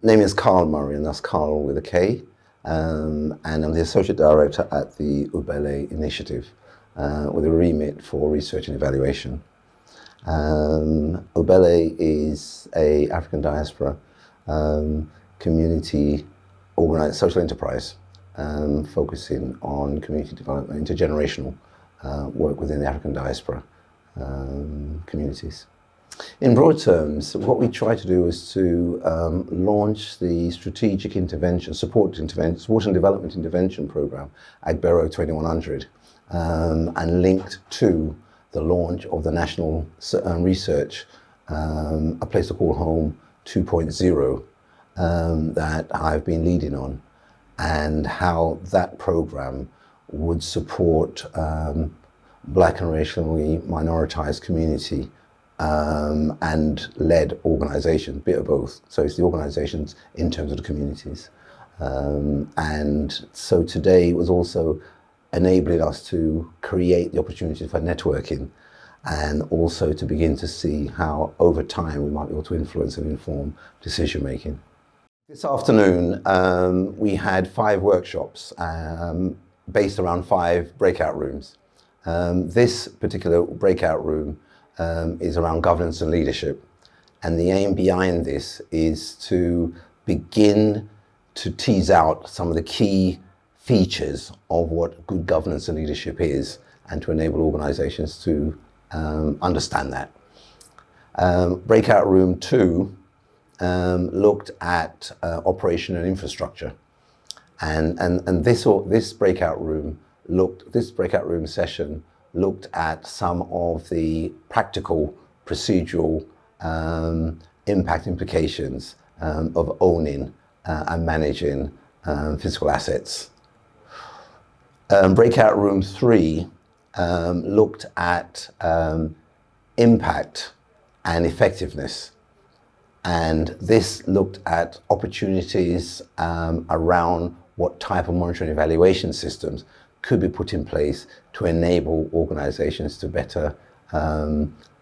Name is Karl Murray, and that's Karl with a K. And I'm the Associate Director at the Ubele Initiative with a remit for research and evaluation. Ubele is an African diaspora community organized social enterprise focusing on community development, intergenerational work within the African diaspora communities. In broad terms, what we try to do is to launch the strategic intervention, support and development intervention program, Agbero 2100, and linked to the launch of the national research, A Place to Call Home 2.0, that I've been leading on, and how that program would support Black and racially minoritized community and led organizations, bit of both. So it's the organizations in terms of the communities. And so today it was also enabling us to create the opportunities for networking and also to begin to see how over time we might be able to influence and inform decision making. This afternoon we had 5 workshops based around 5 breakout rooms. This particular breakout room is around governance and leadership. And the aim behind this is to begin to tease out some of the key features of what good governance and leadership is, and to enable organizations to understand that. Breakout room 2 looked at operation and infrastructure. And this breakout room session looked at some of the practical, procedural impact implications of owning and managing physical assets. Breakout room 3 looked at impact and effectiveness. And this looked at opportunities around what type of monitoring and evaluation systems could be put in place to enable organizations to better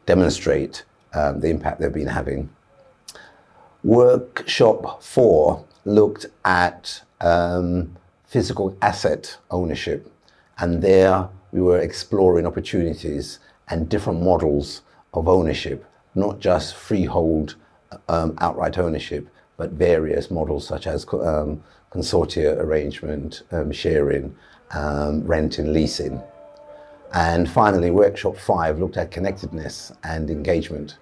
demonstrate the impact they've been having. Workshop 4 looked at physical asset ownership, and there we were exploring opportunities and different models of ownership, not just freehold outright ownership, but various models such as consortia arrangement, sharing, rent and leasing. And finally, workshop 5 looked at connectedness and engagement.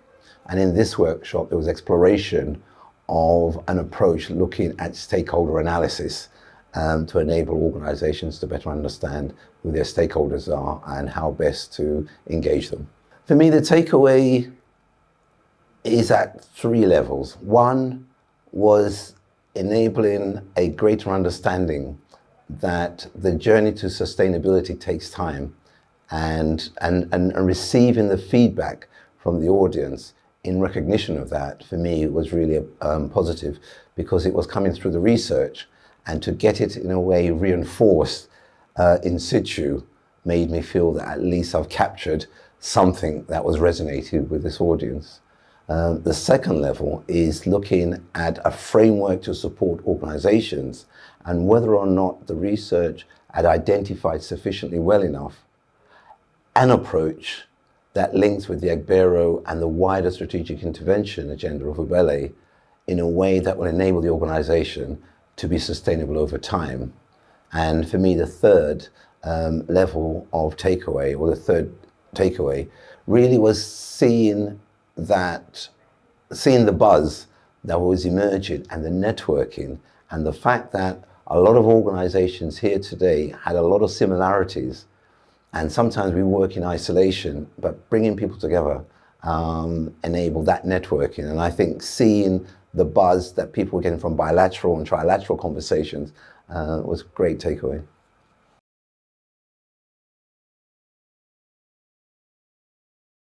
And in this workshop, there was exploration of an approach looking at stakeholder analysis to enable organizations to better understand who their stakeholders are and how best to engage them. For me, the takeaway is at 3 levels. One was enabling a greater understanding that the journey to sustainability takes time, and receiving the feedback from the audience in recognition of that, for me, was really positive, because it was coming through the research, and to get it in a way reinforced in situ made me feel that at least I've captured something that was resonated with this audience. The second level is looking at a framework to support organizations and whether or not the research had identified sufficiently well enough an approach that links with the Agbero and the wider strategic intervention agenda of Ubele in a way that will enable the organization to be sustainable over time. And for me, the third level of takeaway, or the third takeaway, really was seeing the buzz that was emerging and the networking, and the fact that a lot of organizations here today had a lot of similarities, and sometimes we work in isolation, but bringing people together enabled that networking. And I think seeing the buzz that people were getting from bilateral and trilateral conversations was a great takeaway.